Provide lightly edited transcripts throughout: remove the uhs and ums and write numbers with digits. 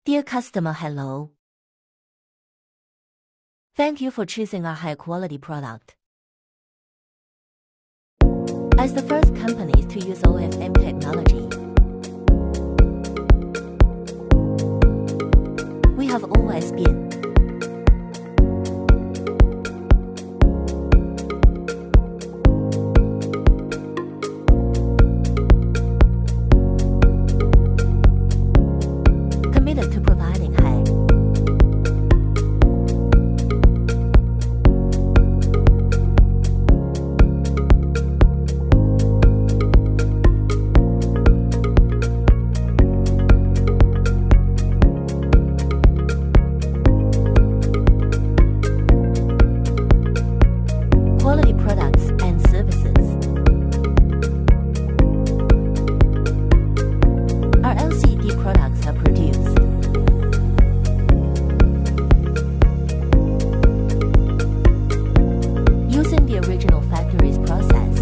Dear customer, hello. Thank you for choosing our high-quality product. As the first company to use OFM technology, we have always been committed to providing high quality products and services. Our LCD products are produced using the original factory's process.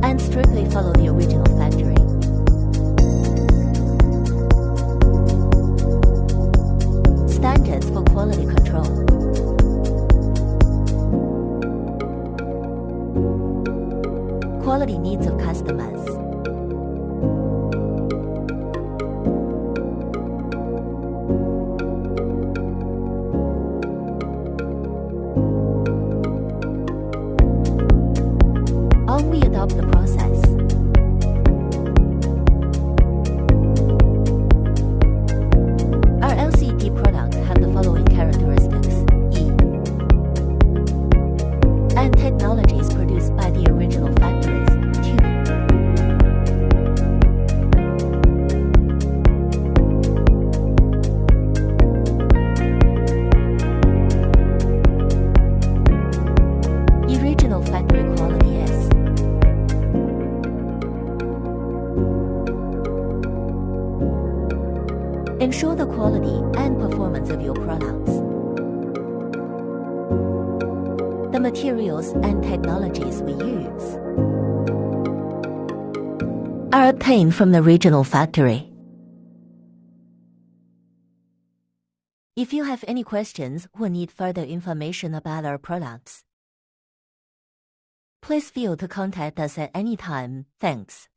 And strictly follow the original factory. Standards for quality control. Quality needs of customers. On we adopt the process. Our LCD products have the following characteristics: E and technologies produced by the original factories. 2. Original factory quality is ensure the quality and performance of your products. The materials and technologies we use are obtained from the regional factory. If you have any questions or need further information about our products, please feel to contact us at any time. Thanks.